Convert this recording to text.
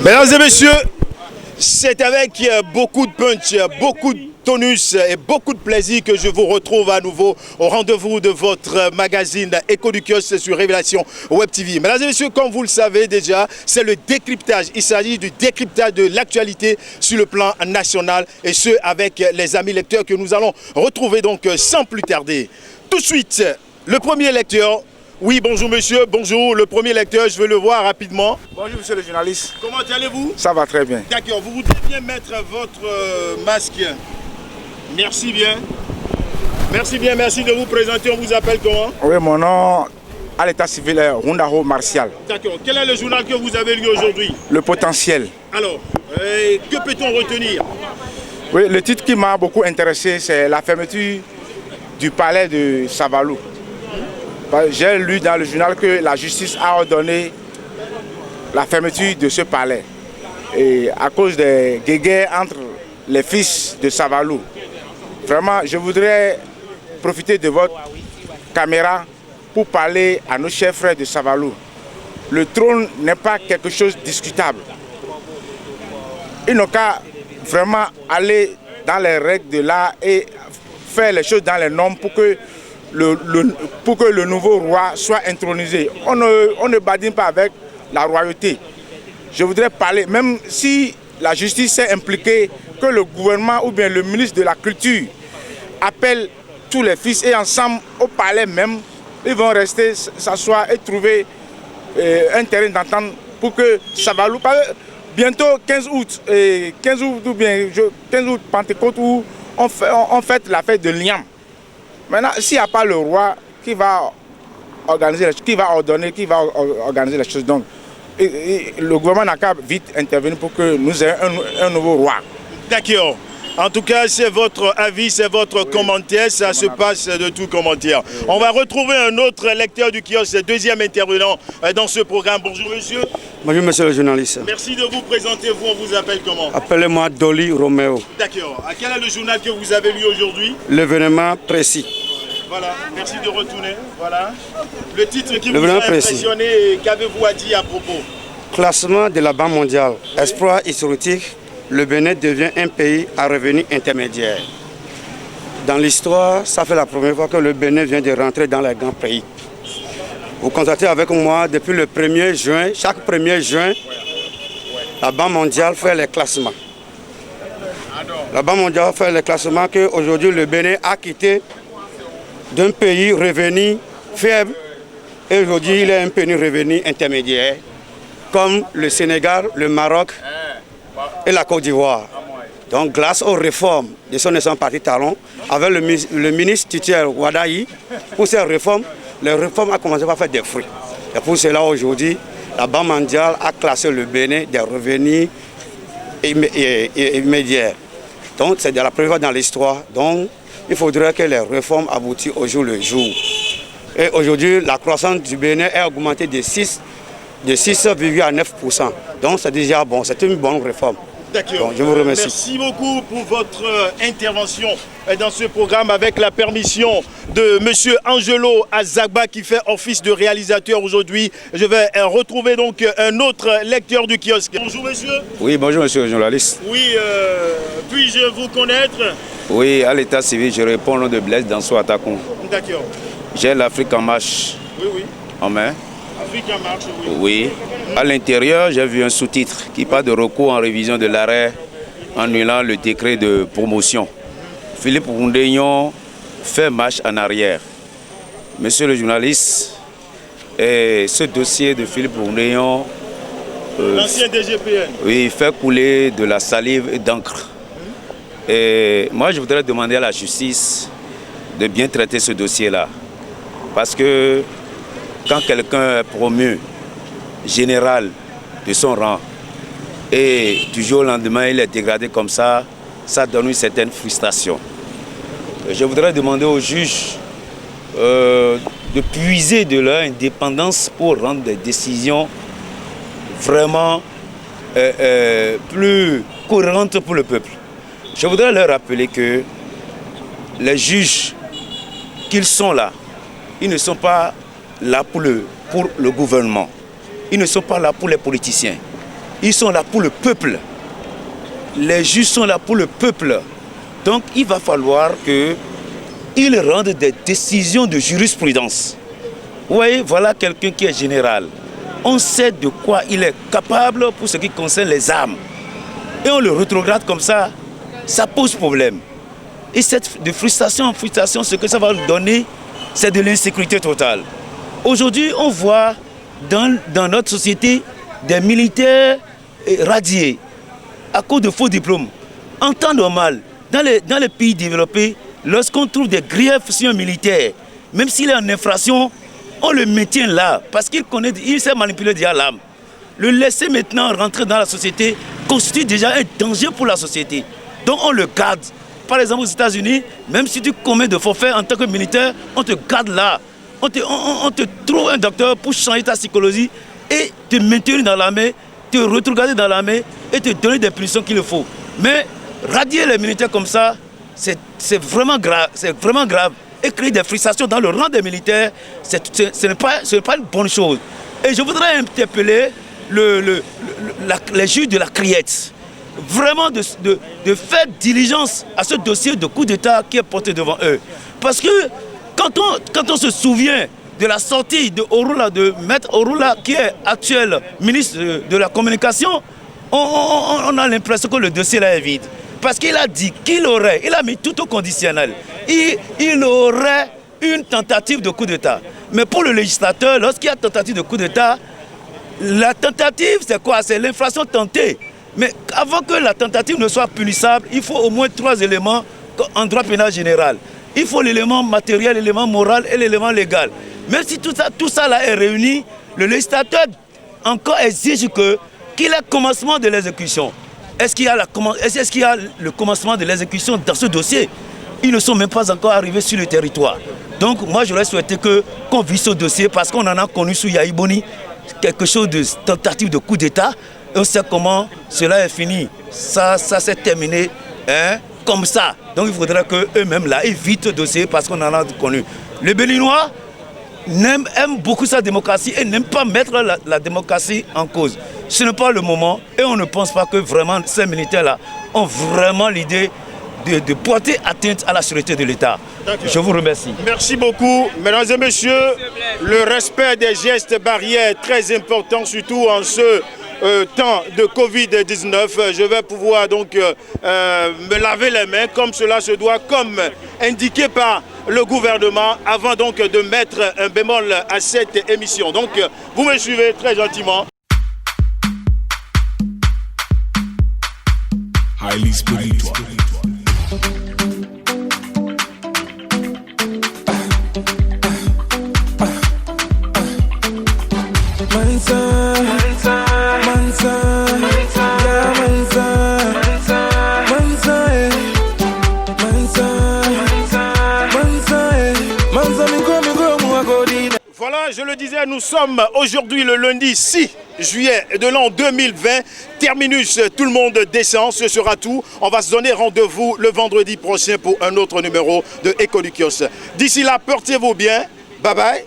Mesdames et messieurs, c'est avec beaucoup de punch, beaucoup de tonus et beaucoup de plaisir que je vous retrouve à nouveau au rendez-vous de votre magazine Écho du Kiosque sur Révélation Web TV. Mesdames et messieurs, comme vous le savez déjà, c'est le décryptage. Il s'agit du décryptage de l'actualité sur le plan national et ce avec les amis lecteurs que nous allons retrouver donc sans plus tarder. Tout de suite, le premier lecteur. Oui, bonjour monsieur, bonjour. Le premier lecteur, je veux le voir rapidement. Bonjour monsieur le journaliste. Comment allez-vous? Ça va très bien. D'accord, vous voudrez bien mettre votre masque. Merci bien. Merci bien, merci de vous présenter. On vous appelle comment? Oui, mon nom à l'état civil est Rundaro Martial. D'accord. Quel est le journal que vous avez lu aujourd'hui? Le potentiel. Alors, que peut-on retenir? Oui, le titre qui m'a beaucoup intéressé, c'est la fermeture du palais de Savalou. J'ai lu dans le journal que la justice a ordonné la fermeture de ce palais. Et à cause des guéguerres entre les fils de Savalou. Vraiment, je voudrais profiter de votre caméra pour parler à nos chers frères de Savalou. Le trône n'est pas quelque chose de discutable. Ils n'ont qu'à vraiment aller dans les règles de l'art et faire les choses dans les normes pour que le nouveau roi soit intronisé. On ne badine pas avec la royauté. Je voudrais parler, même si la justice s'est impliquée, que le gouvernement ou bien le ministre de la Culture appelle tous les fils et ensemble au palais même, ils vont rester, s'asseoir et trouver un terrain d'entente pour que Savalou, bientôt 15 août, 15 août ou bien 15 août Pentecôte où on fête la fête de Liam. Maintenant, s'il n'y a pas le roi qui va organiser, qui va organiser les choses, donc le gouvernement n'a qu'à vite intervenir pour que nous ayons un nouveau roi. D'accord. En tout cas, c'est votre avis, c'est votre commentaire, ça se passe de tout commentaire. On va retrouver un autre lecteur du kiosque, deuxième intervenant dans ce programme. Bonjour monsieur. Bonjour monsieur le journaliste. Merci de vous présenter, vous, on vous appelle comment? Appelez-moi Dolly Roméo. D'accord. Quel est le journal que vous avez lu aujourd'hui? L'événement précis. Voilà, merci de retourner. Voilà. Le titre qui vous a impressionné, qu'avez-vous à dire à propos? Classement de la Banque mondiale. Exploit historique, le Bénin devient un pays à revenu intermédiaire. Dans l'histoire, ça fait la première fois que le Bénin vient de rentrer dans les grands pays. Vous constatez avec moi, depuis le 1er juin, chaque 1er juin, la Banque mondiale fait les classements. La Banque mondiale fait les classements qu'aujourd'hui le Bénin a quitté d'un pays revenu faible et aujourd'hui il est un pays revenu intermédiaire comme le Sénégal, le Maroc et la Côte d'Ivoire. Donc grâce aux réformes de son naissance parti talon, avec le ministre titulaire Wadaï, pour ces réformes, les réformes ont commencé à faire des fruits. Et pour cela aujourd'hui, la Banque mondiale a classé le Bénin des revenus immédiats. Donc c'est de la première fois dans l'histoire. Donc il faudrait que les réformes aboutissent au jour le jour. Et aujourd'hui, la croissance du Bénin est augmentée de 6,9%. Donc c'est déjà bon, c'est une bonne réforme. D'accord. Je vous remercie. Merci beaucoup pour votre intervention dans ce programme avec la permission de M. Angelo Azagba qui fait office de réalisateur aujourd'hui. Je vais retrouver donc un autre lecteur du kiosque. Bonjour monsieur. Oui, bonjour monsieur le journaliste. Oui, puis-je vous connaître? Oui, à l'état civil, je réponds au nom de Blaise Danso Atakon. D'accord. J'ai l'Afrique en marche en main. Afrique en marche, oui. Oui. À l'intérieur, j'ai vu un sous-titre qui parle de recours en révision de l'arrêt annulant le décret de promotion. Philippe Roundéon fait marche en arrière. Monsieur le journaliste, ce dossier de Philippe Roundéon, l'ancien DGPN, oui, fait couler de la salive et d'encre. Et moi, je voudrais demander à la justice de bien traiter ce dossier-là. Parce que quand quelqu'un est promu général de son rang et du jour au lendemain il est dégradé comme ça, ça donne une certaine frustration. Je voudrais demander aux juges de puiser de leur indépendance pour rendre des décisions vraiment plus cohérentes pour le peuple. Je voudrais leur rappeler que les juges qu'ils sont là, ils ne sont pas là pour le gouvernement. Ils ne sont pas là pour les politiciens. Ils sont là pour le peuple. Les juges sont là pour le peuple. Donc il va falloir qu'ils rendent des décisions de jurisprudence. Vous voyez, voilà quelqu'un qui est général. On sait de quoi il est capable pour ce qui concerne les armes. Et on le rétrograde comme ça pose problème. Et cette de frustration en frustration, ce que ça va donner, c'est de l'insécurité totale. Aujourd'hui, on voit dans notre société des militaires radiés à cause de faux diplômes. En temps normal, dans les pays développés, lorsqu'on trouve des griefs sur un militaire, même s'il est en infraction, on le maintient là parce il sait manipuler déjà l'âme. Le laisser maintenant rentrer dans la société constitue déjà un danger pour la société. Donc on le garde. Par exemple aux États-Unis, même si tu commets de forfaits en tant que militaire, on te garde là. On te trouve un docteur pour changer ta psychologie et te maintenir dans l'armée, te regarder dans l'armée et te donner des punitions qu'il faut. Mais radier les militaires comme ça, c'est vraiment grave. C'est vraiment grave. Et créer des frustrations dans le rang des militaires, ce n'est pas une bonne chose. Et je voudrais interpeller les juges de la Criette, vraiment de faire diligence à ce dossier de coup d'État qui est porté devant eux. Parce que quand on se souvient de la sortie de Maître Orula, qui est actuel ministre de la Communication, on a l'impression que le dossier là est vide. Parce qu'il a dit il a mis tout au conditionnel. Il aurait une tentative de coup d'État. Mais pour le législateur, lorsqu'il y a tentative de coup d'État, la tentative c'est quoi? C'est l'infraction tentée. Mais avant que la tentative ne soit punissable, il faut au moins 3 éléments en droit pénal général. Il faut l'élément matériel, l'élément moral et l'élément légal. Même si tout ça là est réuni, le législateur encore exige qu'il y ait commencement de l'exécution. Est-ce qu'il y a le commencement de l'exécution dans ce dossier? Ils ne sont même pas encore arrivés sur le territoire. Donc moi j'aurais souhaité qu'on vise ce dossier parce qu'on en a connu sous Yaïboni quelque chose de tentative de coup d'État. Et on sait comment cela est fini. Ça s'est terminé comme ça. Donc il faudrait qu'eux-mêmes là évitent le dossier parce qu'on en a connu. Les Béninois aiment beaucoup sa démocratie et n'aiment pas mettre la démocratie en cause. Ce n'est pas le moment et on ne pense pas que vraiment ces militaires-là ont vraiment l'idée de porter atteinte à la sûreté de l'État. Je vous remercie. Merci beaucoup. Mesdames et messieurs, le respect des gestes barrières est très important, surtout en ce temps de Covid-19. Je vais pouvoir donc me laver les mains comme cela se doit, comme indiqué par le gouvernement, avant donc de mettre un bémol à cette émission. Donc vous me suivez très gentiment. Highly spiritual. Voilà, je le disais, nous sommes aujourd'hui le lundi 6 juillet de l'an 2020. Terminus, tout le monde descend, ce sera tout. On va se donner rendez-vous le vendredi prochain pour un autre numéro de Écho du Kiosque. D'ici là, portez-vous bien. Bye bye.